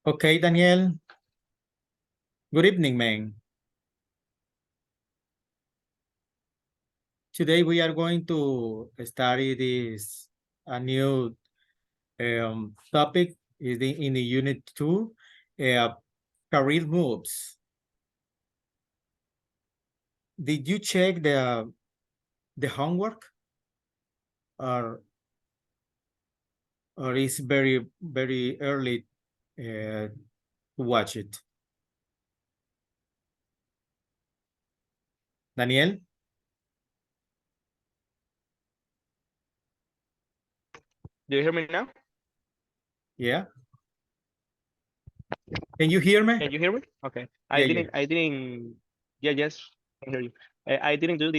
Okay, Daniel. Good evening, man. Today we are going to study this a new topic is in the unit 2, career moves. Did you check the homework or is very early to watch it? Daniel? Do you hear me now? Yeah. Can you hear me? Can you hear me? Okay. Yeah. Yeah, yes, I can hear you. I didn't do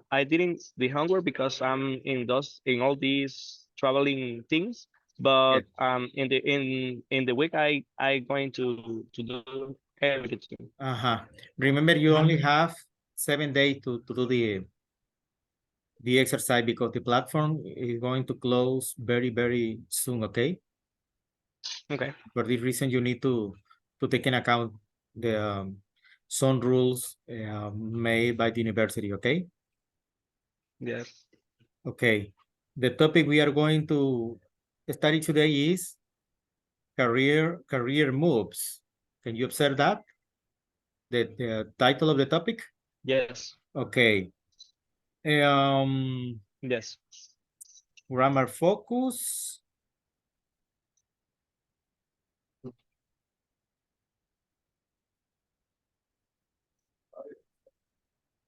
I didn't the homework because I'm in all these traveling things. Yeah. But in the week I going to do everything. Remember, you only have 7 days to do the exercise because the platform is going to close very soon, okay? Okay. For this reason, you need to take in account the some rules made by the university, okay? Yes. Okay. The topic we are going to study today is career moves. Can you observe that? The title of the topic? Yes. Okay. Yes. Grammar focus.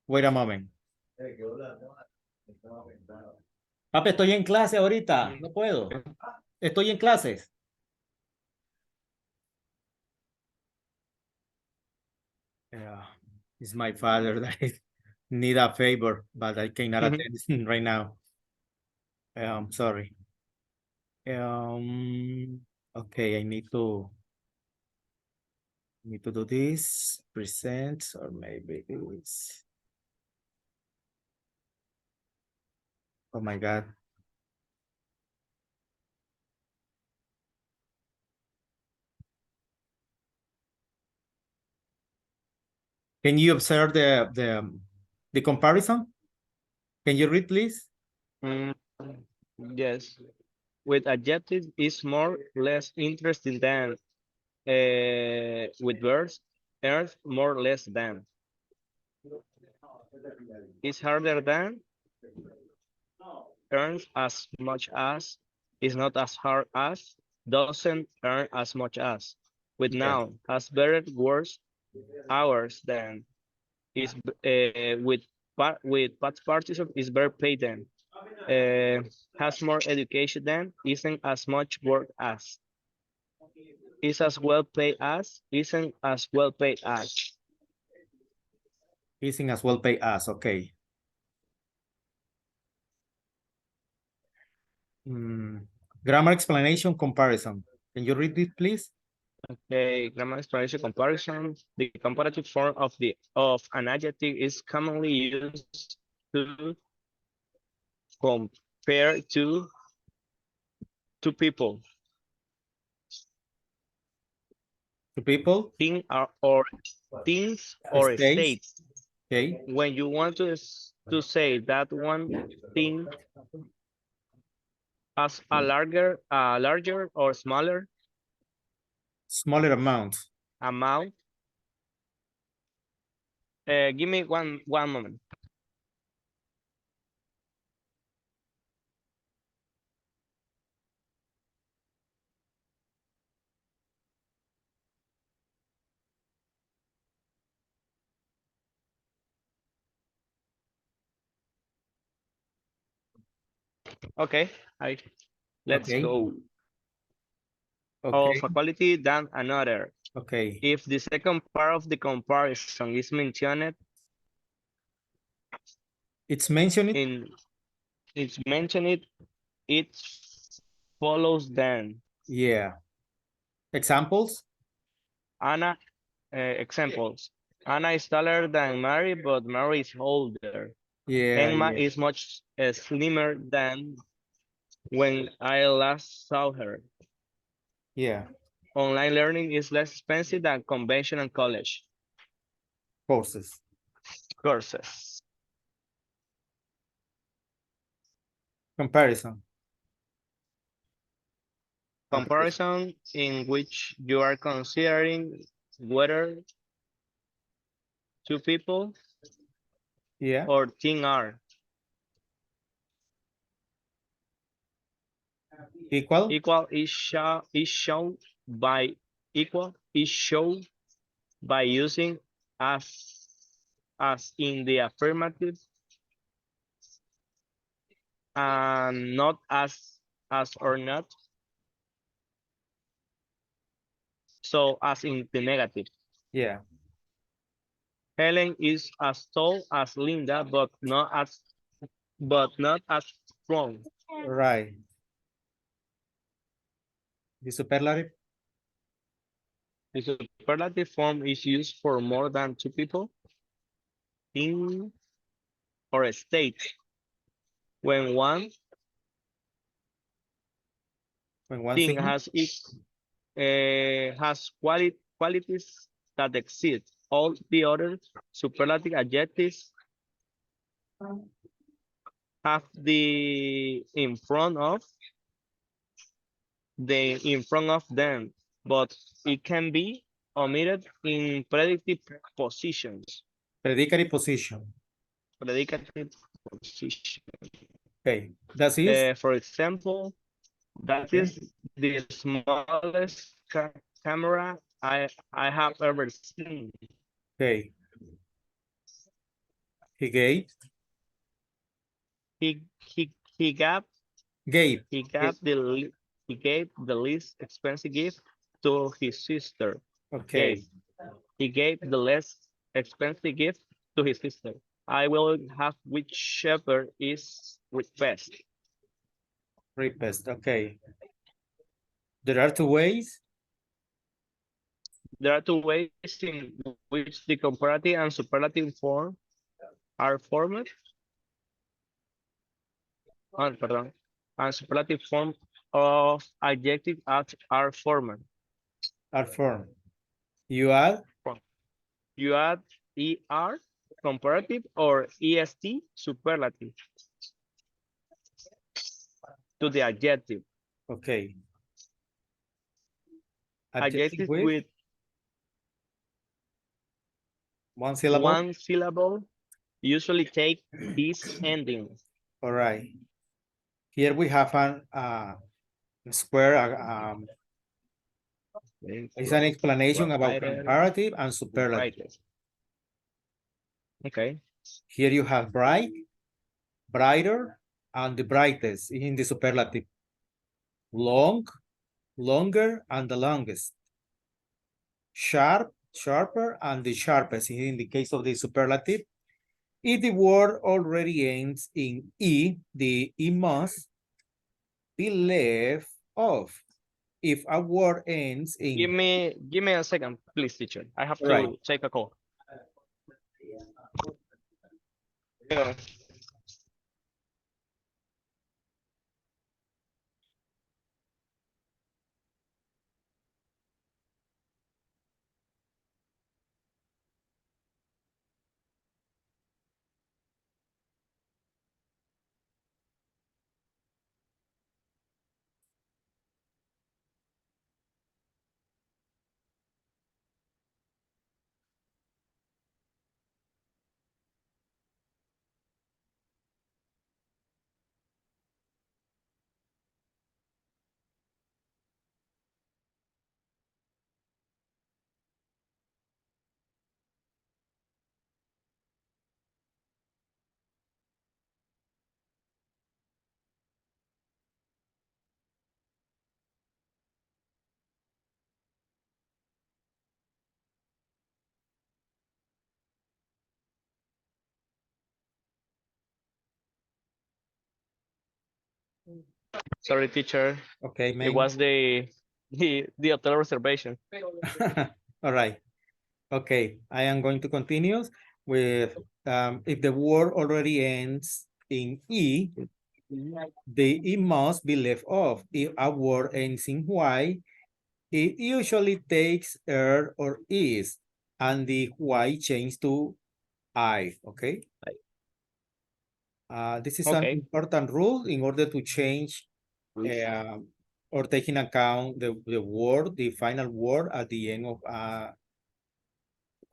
Wait a moment. Papi, estoy en clase ahorita. No puedo. Estoy en clases. Yeah, it's my father that is need a favor, but I cannot attend right now. Sorry. Okay, I need to do this, present, or maybe this. Oh my God. Can you observe the comparison? Can you read, please? Mm, yes. With adjectives is more less interesting than with verbs, earth more or less than. Is harder than, earns as much as, is not as hard as, doesn't earn as much as. With Yeah. noun, has better worse hours than, is with past participle is better paid than, has more education than, isn't as much work as, is as well paid as, isn't as well paid as. Isn't as well paid as, okay. Grammar explanation comparison. Can you read this, please? Okay, grammar explanation comparison. The comparative form of an adjective is commonly used to compare to people, To people, or things or states, states. okay. When you want to say that one thing has a larger or smaller Smaller amount. amount. Give me one moment. Okay, let's Okay. go. Of Okay. a quality than another. Okay. If the second part of the comparison is mentioned It's mentioned. in it's mentioned, it follows then. Yeah. Examples? Anna, examples. Anna is taller than Mary, but Mary is older. Yeah, Emma yeah. is much slimmer than when I last saw her. Yeah. Online learning is less expensive than conventional college Courses. courses. Comparison. Okay. Comparison in which you are considering whether two people Yeah. or thing are Equal. equal is shown by using as in the affirmative and not as or not, so as in the negative. Yeah. Helen is as tall as Linda, but not as strong. Right. The superlative. The superlative form is used for more than two people, thing, or a state. When one When one thing thing. has qualities that exceed all the other superlative adjectives have in front of them, but it can be omitted in predictive positions. Predicative position. Predicative position. Okay. That is. For example, that Okay. is the smallest camera I have ever seen. Okay. He gave. He gave Gave. he gave he gave the least expensive gift to his sister. Okay. He gave the less expensive gift to his sister. I will have whichever is best. Request. Okay. There are two ways. There are two ways in which the comparative and superlative form are formed. Pardon. And superlative form of adjective are formed. Are formed. You add. You add ER, comparative, or EST, superlative, to the adjective. Okay. Adjective Adjective with with one syllable. one syllable usually take this ending. All right. Here we have an square. It's an explanation about comparative and superlative. Okay. Here you have bright, brighter, and the brightest in the superlative. Long, longer, and the longest. Sharp, sharper, and the sharpest in the case of the superlative. If the word already ends in E, the E must be left off. If a word ends in... Give me a second, please, teacher. I have Right. to take a call. Yeah. Sorry, teacher. Okay, It man. was the hotel reservation. All right. Okay, I am going to continue with if the word already ends in E, the E must be left off. If a word ends in Y, It usually takes er or is, and the Y change to I, okay? This is an Okay. important rule in order to change or take in account the word, the final word at the end of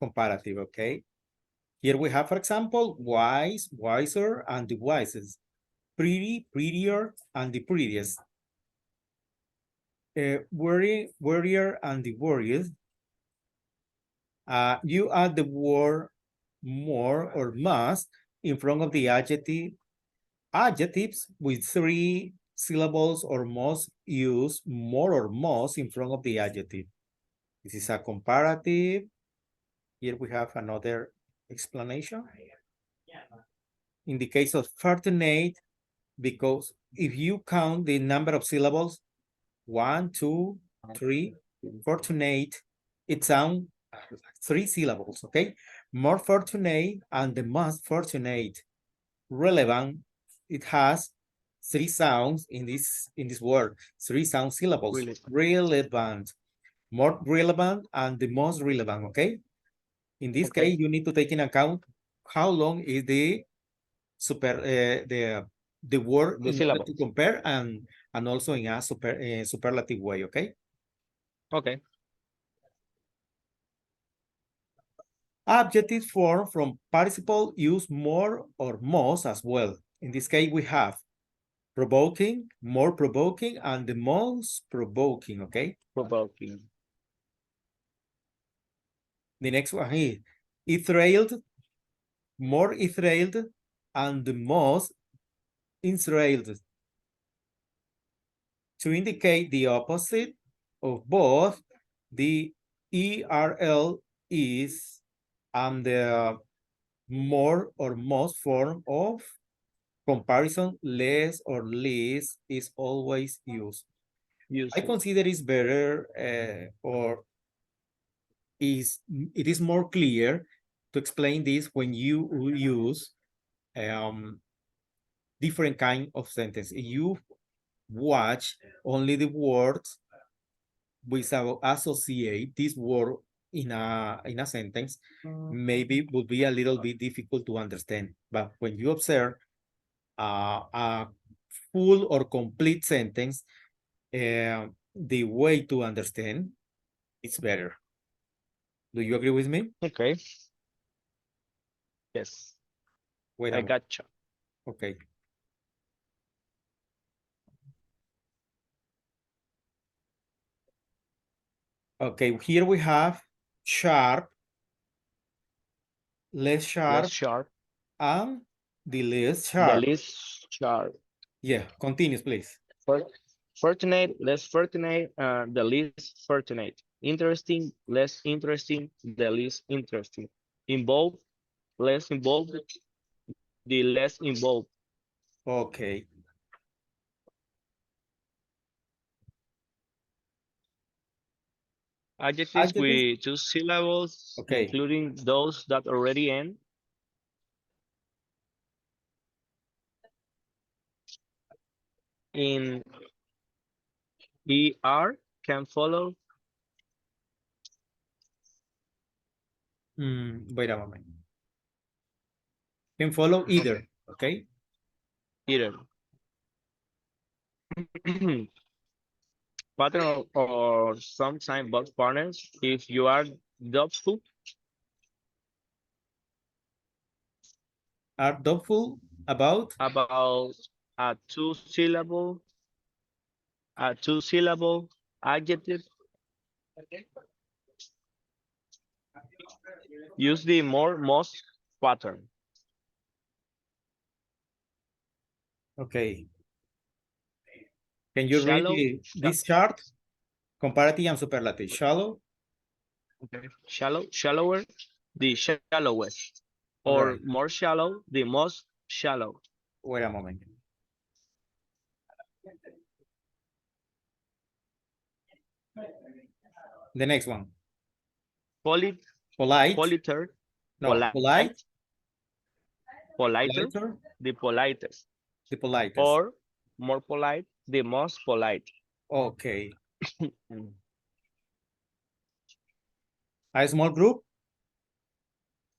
comparative, okay? Here we have, for example, wise, wiser, and the wisest. Pretty, prettier, and the prettiest. Warrior, and the warriors. You add the word more or must in front of the adjectives with 3 syllables or most use more or most in front of the adjective. This is a comparative. Here we have another explanation. In the case of fortunate, because if you count the number of syllables, 1, 2, 3, fortunate, it sounds 3 syllables, okay? More fortunate and the most fortunate. Relevant, it has 3 sounds in this word, 3 sound syllables. Really. Relevant, more relevant, and the most relevant, okay? In this Okay. case, you need to take in account how long is the word The in order syllable. to compare and also in a superlative way, okay? Okay. Adjective form from participle use more or most as well. In this case, we have provoking, more provoking, and the most provoking, okay? Provoking. The next one is enthralled, more enthralled, and the most enthralled. To indicate the opposite of both, the ERL is and the more or most form of comparison, less or least is always used. I Useful. consider it's better or it is more clear to explain this when you use different kind of sentence. If you watch only the words without associate this word in a sentence, maybe would be a little bit difficult to understand. But when you observe a full or complete sentence, the way to understand is better. Do you agree with me? Okay. Yes. Wait a I minute. gotcha. Okay. Okay, here we have sharp, less Less sharp, sharp. and the least The sharp. least sharp. Yeah, continues, please. Fortunate, less fortunate, the least fortunate. Interesting, less interesting, the least interesting. Involved, less involved, the less involved. Okay. Adjectives Adjectives. with 2 syllables, Okay. including those that already end in ER can follow Wait a moment. Can follow either. Okay. either. Partner or sometimes both partners. If you are doubtful Are doubtful about. about a two syllable adjective, use the more most pattern. Okay. Can you read Shallow, this chart? Comparative and superlative. Shallow. okay. Shallower, the shallowest, All or right. more shallow, the most shallow. Wait a moment. The next one. Polite, Polite. politer, No, polite. politer, Politer. the politest, The politest. or more polite, the most polite. Okay. A small group?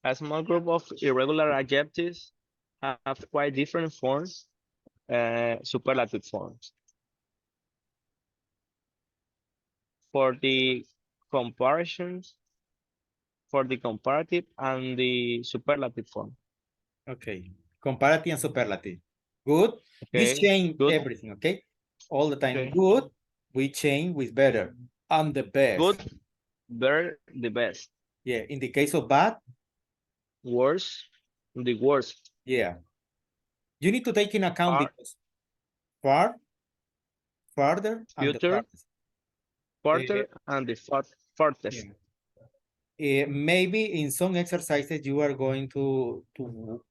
A small group of irregular adjectives have quite different forms, superlative forms. For the comparisons, for the comparative and the superlative form. Okay. Comparative and superlative. Good. This Okay, change good. everything, okay? All the time. Okay, Good, we change with better. And the best. good, better, the best. Yeah. In the case of bad, Worse, the worst. yeah. You need to take in account Far, because far, farther, and the future, farthest. Uh, farther, and the farthest. yeah. Maybe in some exercises you are going to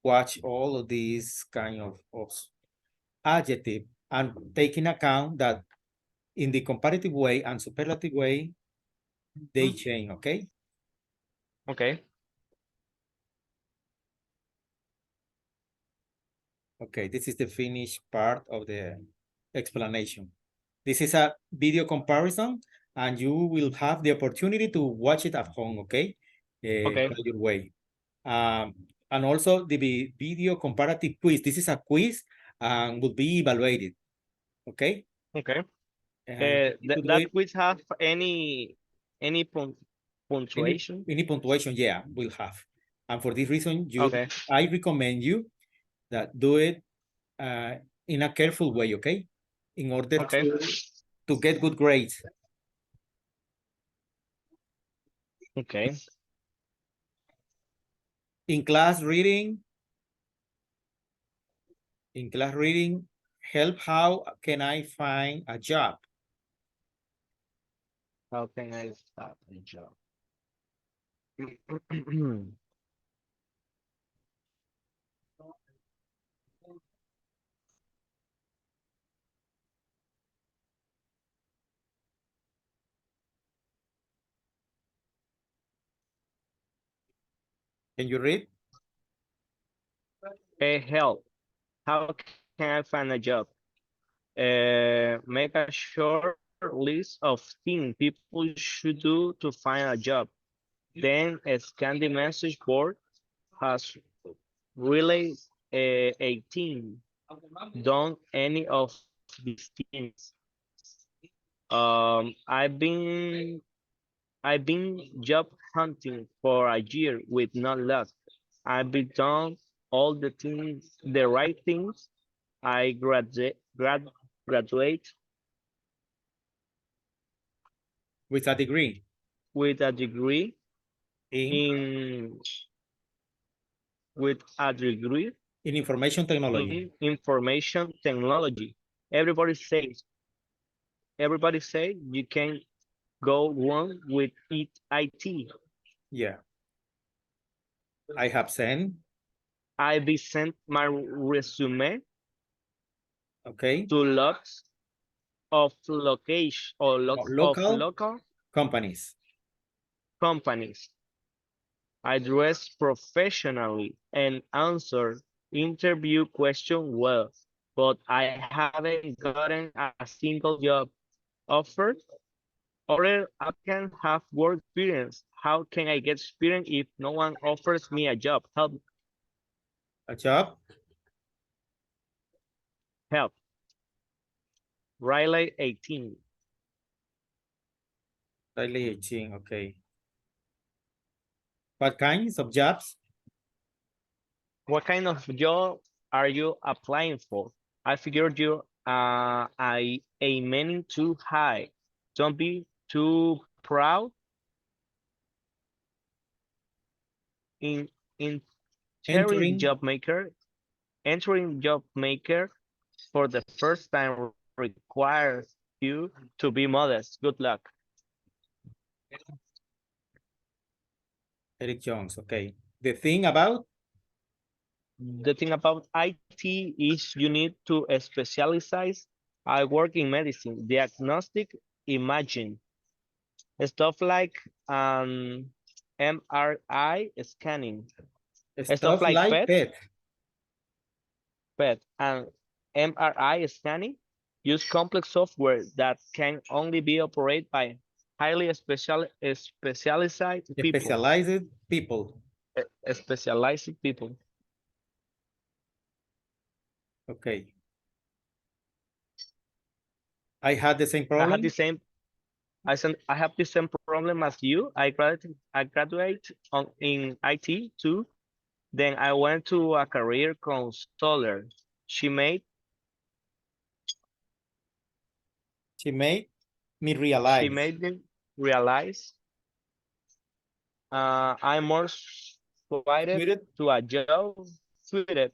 watch all of these kind of adjective and take in account that in the comparative way and superlative way they change, okay? Okay, Okay, this is the finished part of the explanation. This is a video comparison and you will have the opportunity to watch it at home, okay? okay, By your way. And also the video comparative quiz. This is a quiz and will be evaluated, okay? okay. And you need to do That it quiz have any punctuation? any punctuation, yeah, will have. And for this reason, Okay, I recommend you that do it in a careful way, okay? In order okay, to get good grades. okay. In class reading, help how can I find a job? How can I start a job? Can you read? Help. How can I find a job? Make a short list of things people should do to find a job. Then scan the message board has really 18 done any of these things. Um, I've been I've been job hunting for a year with no luck. I've been done all the things, the right things. I graduate With a degree with a degree in in with a degree information technology. in information technology. Everybody says everybody say you can go wrong with IT. Yeah, I have sent, I be sent my resume okay, to lots of location or lots of local local companies. companies. I dress professionally and answer interview question well, but I haven't gotten a single job offer. Other applicants have work experience. How can I get experience if no one offers me a job? A job, Help. Riley 18. daily 18, okay. What kinds of jobs? What kind of job are you applying for? I figured you a meaning too high. Don't be too proud in entering Entering job maker. Entering job maker for the first time requires you to be modest. Good luck. Eric Jones, okay. The thing about The thing about IT is you need to specialize. I work in medicine, diagnostic, imaging, stuff like MRI scanning, stuff stuff like like pet, PET and MRI scanning use complex software that can only be operated by highly specialized people. Specialized people. Specialized people. Okay. I had the same I had the problem. same I have the same problem as you. I graduate in IT too. Then I went to a career counselor. She made She made me she realize. made me realize I'm more suited Suited. to a job suited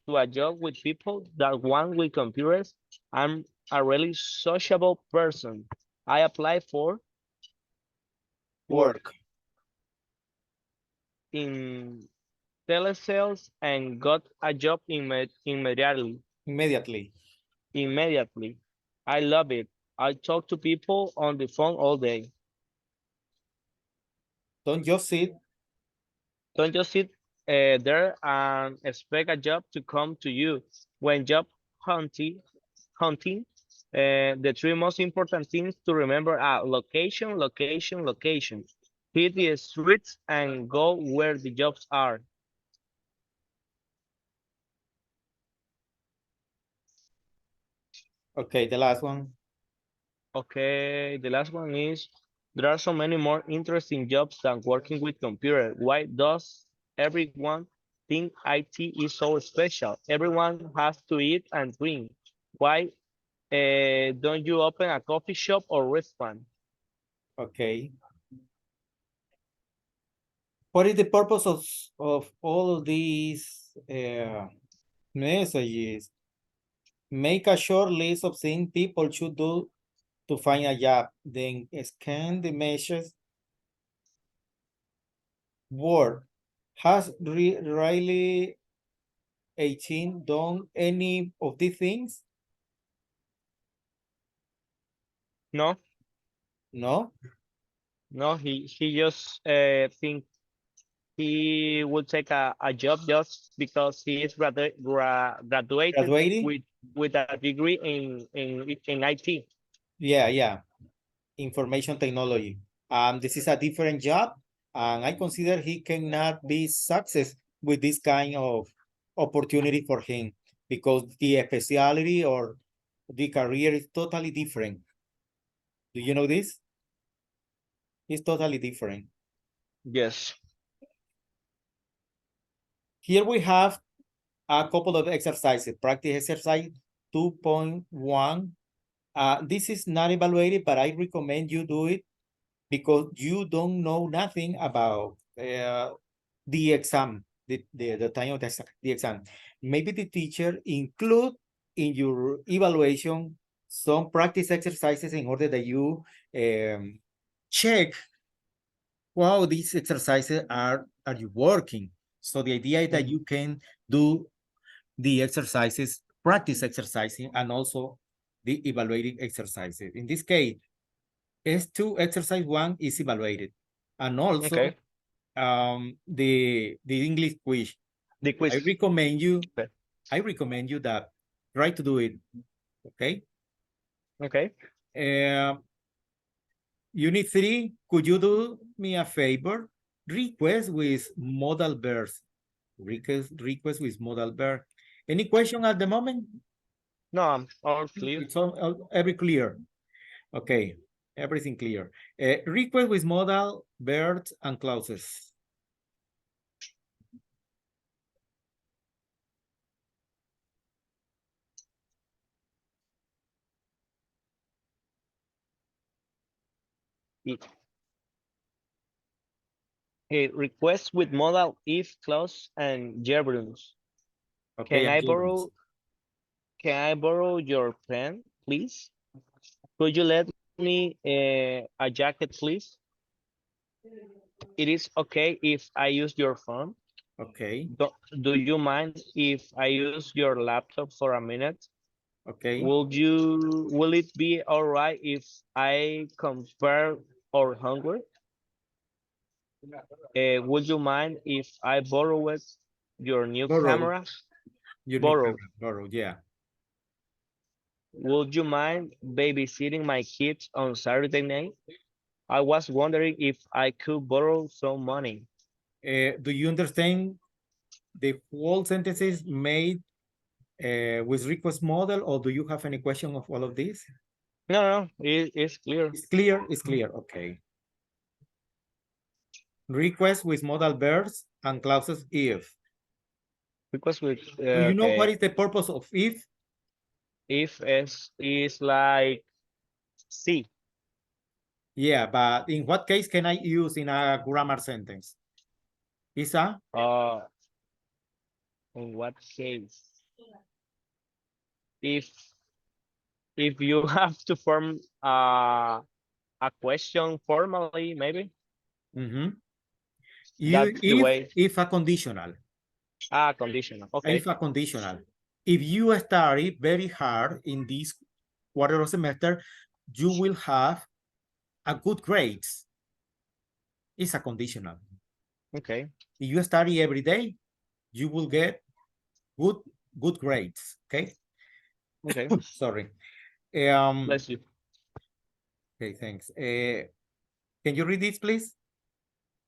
to a job with people that one with computers. I'm a really sociable person. I applied for work Work in telesales and got a job immediately. immediately. Immediately. I love it. I talk to people on the phone all day. Don't just sit. Don't just sit there and expect a job to come to you. When job hunting, the three most important things to remember are location, location, location. Hit the streets and go where the jobs are. Okay, the last one. Okay, the last one is there are so many more interesting jobs than working with computer. Why does everyone think IT is so special? Everyone has to eat and drink. Why don't you open a coffee shop or restaurant? Okay. What is the purpose of all of these messages? Make a short list of things people should do to find a job. Then scan the messages. Word. Has Riley 18 done any of these things? No, No. no, he just think he will take a job just because he is graduated Graduating? with a degree in IT. Yeah, yeah. Information technology. This is a different job, and I consider he cannot be success with this kind of opportunity for him because the specialty or the career is totally different. Do you know this? It's totally different. Yes. Here we have a couple of exercises. Practice exercise 2.1. This is not evaluated, but I recommend you do it because you don't know nothing about the exam, the time of the exam. Maybe the teacher include in your evaluation some practice exercises in order that you check, wow, these exercises are you working? So the idea is that Mhm. you can do the exercises, practice exercising, and also the evaluating exercises. In this case, S2 exercise 1 is evaluated. And also Okay. the English quiz. The I quiz. recommend you, Okay. I recommend you that try to do it. Okay. Okay. Uh, Unit 3, could you do me a favor? Request with modal verbs. Request with modal verb. Any question at the moment? No, I'm all clear. It's all every clear. Okay, everything clear. Request with modal verbs and clauses. It, a request with modal if clause and gerunds. Okay, Can and I James. borrow can I borrow your pen, please? Could you let me a jacket, please? It is okay if I use your phone. Okay, Do, do you mind if I use your laptop for a minute? okay. Will it be all right if I compare our homework? Would you mind if I borrowed your new Borrow, camera? your new Borrow. camera. Borrow, yeah. Would you mind babysitting my kids on Saturday night? I was wondering if I could borrow some money. Do you understand the whole sentences made with request model, or do you have any question of all of this? No, it's clear. It's clear, it's clear, okay. Request with modal verbs and clauses if. Because with Do you know what okay, is the purpose of if? if is like C. Yeah, but in what case can I use in a grammar sentence? Is a Uh, in what case? If if you have to form a question formally, maybe mhm. that's the way. If a conditional. Conditional. Okay, If a conditional. If you study very hard in this quarter of semester, you will have a good grades. It's a conditional. okay, If you study every day, you will get good good grades. Okay. okay. Sorry. Bless you. Okay, thanks. Can you read this, please?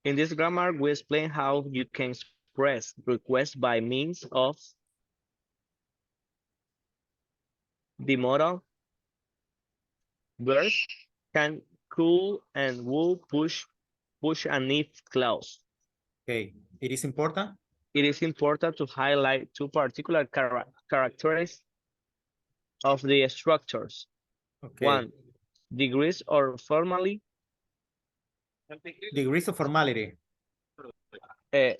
In this grammar, we explain how you can express requests by means of the modal verbs can, could, and will push an if clause. Okay. It is important. It is important to highlight two particular characteristics of the structures. Okay. One, degrees or formally, Degrees of formality. uh,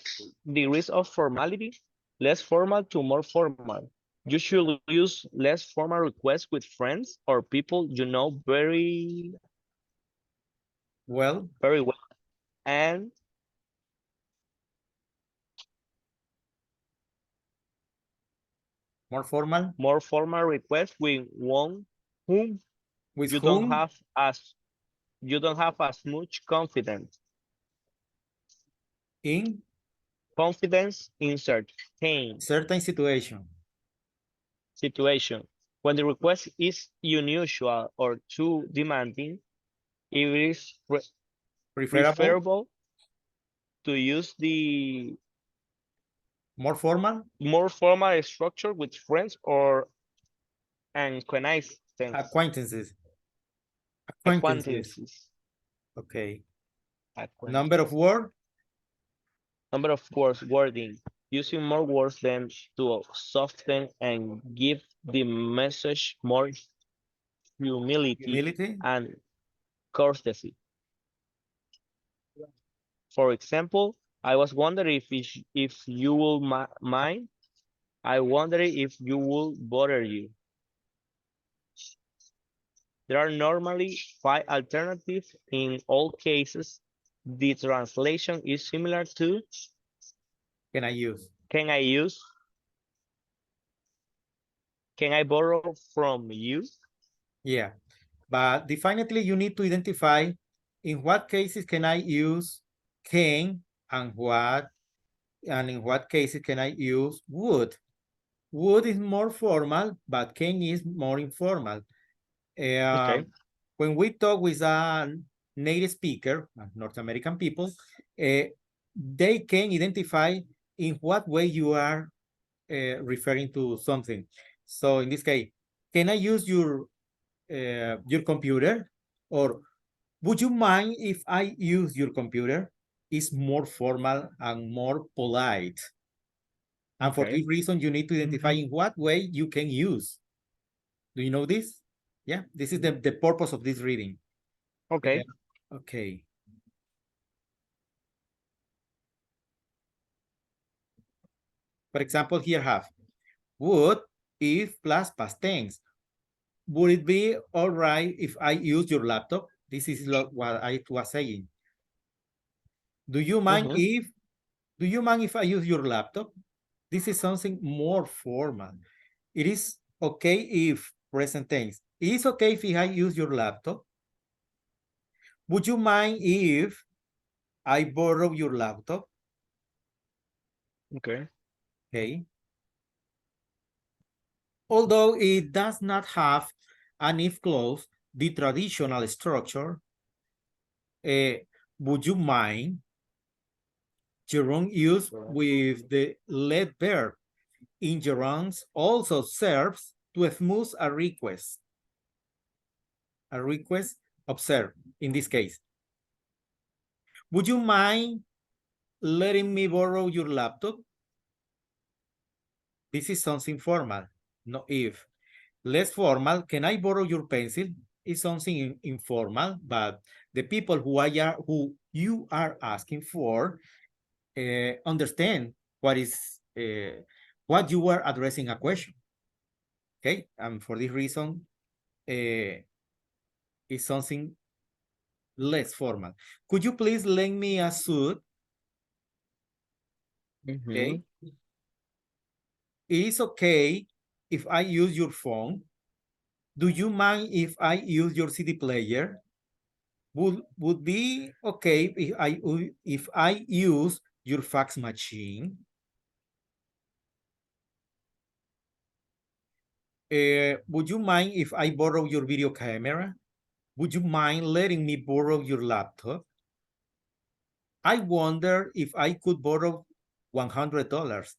degrees of formality, less formal to more formal. You should use less formal requests with friends or people you know Well, very well, and more formal. more formal requests with one whom With you don't whom have as you don't have as much in confidence in certain certain situation. situation. When the request is unusual or too demanding, it is Preferable, preferable to use the more formal, more formal structure with friends or acquaintances. acquaintances. Acquaintances. Acquaintances. Okay. Number of Acquaintances. word, Number of words, wording. Using more words than to soften and give the message more humility humility. and courtesy. For example, I was wondering if you will mind. I wonder if you will bother you. There are normally 5 alternatives in all cases. The translation is similar to Can I use? can I use? Can I borrow from you? Yeah. But definitely you need to identify in what cases can I use can and in what cases can I use would. Would is more formal, but can is more informal. Okay, When we talk with a native speaker, North American people, they can identify in what way you are referring to something. So in this case, can I use your computer? Or would you mind if I use your computer? It's more formal and more polite. And for okay, this reason, you need to identify in what way you can use. Do you know this? Yeah, this is the purpose of this reading. okay, Okay. For example, here have would if plus past tense. Would it be all right if I use your laptop? This is what I was saying. Do you mind mhm, if do you mind if I use your laptop? This is something more formal. It is okay if present tense. It is okay if I use your laptop. Would you mind if I borrow your laptop? okay, Okay. Although it does not have an if clause, the traditional structure would you mind? Gerund used with the lead verb in gerunds also serves to smooth a request. A request, observe, in this case. Would you mind letting me borrow your laptop? This is something formal, no if. Less formal, can I borrow your pencil? Is something informal, but the people who you are asking for understand what you are addressing a question. Okay, and for this reason, it's something less formal. Could you please lend me a suit? Okay. It is okay if I use your phone. Do you mind if I use your CD player? Would be okay if I use your fax machine? Would you mind if I borrow your video camera? Would you mind letting me borrow your laptop? I wonder if I could borrow $100.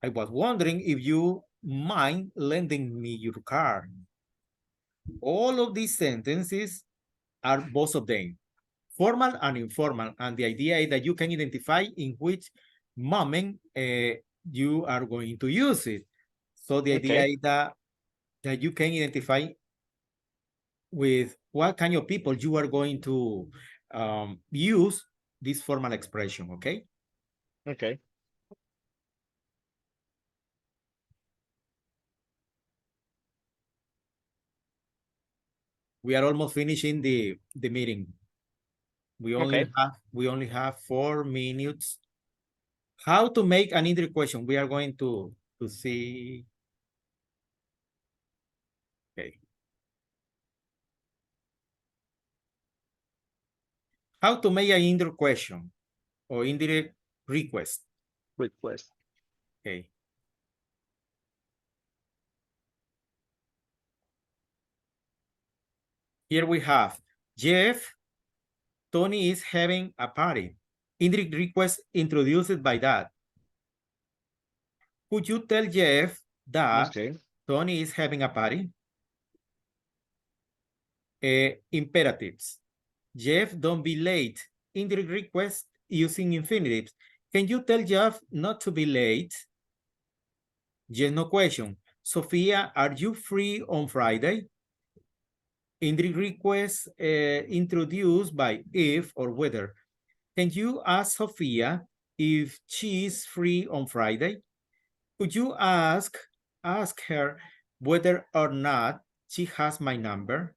I was wondering if you mind lending me your car. All of these sentences are both of them, formal and informal. And the idea is that you can identify in which moment you are going to use it. So the idea is that you can identify with what kind of people you are going to use this formal expression, okay? Okay. We are almost finishing the meeting. We only have 4 minutes. How to make an indirect question? We are going to see. Okay. How to make an indirect question or indirect request? Request. Okay. Here we have Jeff. Tony is having a party. Indirect request introduced by that. Could you tell Jeff that Tony is having a party? Imperatives. Jeff, don't be late. Indirect request using infinitives. Can you tell Jeff not to be late? Yes, no question. Sophia, are you free on Friday? Indirect request introduced by if or whether. Can you ask Sophia if she is free on Friday? Could you ask her whether or not she has my number?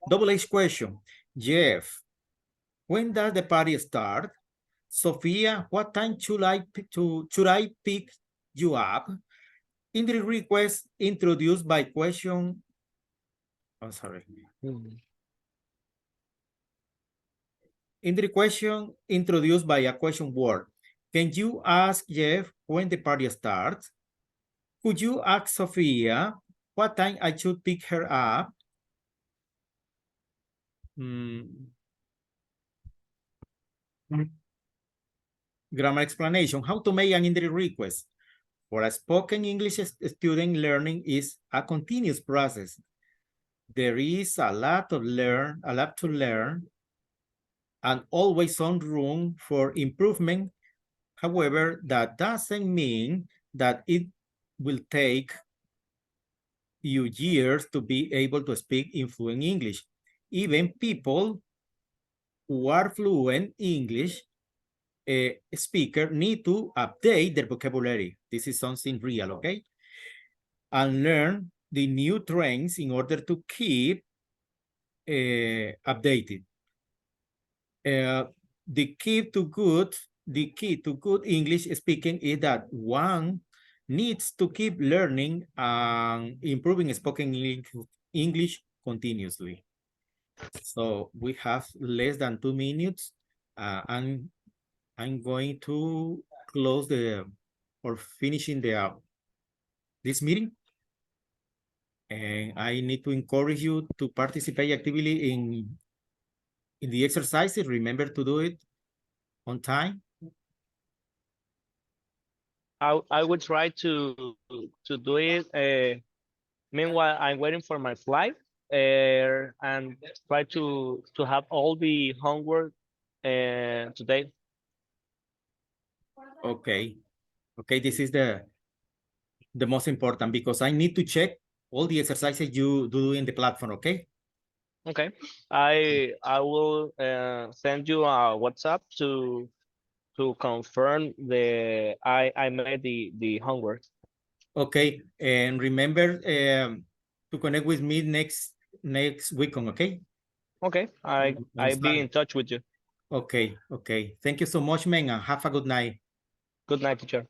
Double H question. Jeff, when does the party start? Sophia, what time should I pick you up? Indirect request introduced by question. I'm sorry. Indirect question introduced by a question word. Can you ask Jeff when the party starts? Could you ask Sophia what time I should pick her up? Grammar explanation. How to make an indirect request. For a spoken English student, learning is a continuous process. There is a lot to learn, and always some room for improvement. However, that doesn't mean that it will take you years to be able to speak in fluent English. Even people who are fluent English speaker need to update their vocabulary. This is something real, okay? And learn the new trends in order to keep updated. The key to good English speaking is that one needs to keep learning and improving spoken English continuously. So we have less than 2 minutes. I'm going to close or finishing this meeting. And I need to encourage you to participate actively in in the exercises, remember to do it on time. I would try to do it. Meanwhile, I'm waiting for my flight, and try to have all the homework today. Okay. Okay, this is the most important because I need to check all the exercises you do in the platform, okay? Okay, I will send you a WhatsApp to confirm I made the homework. Okay, and remember to connect with me next weekend, okay? Okay, I be in touch with you. Okay, okay. Thank you so much, man, and have a good night. Good night, teacher.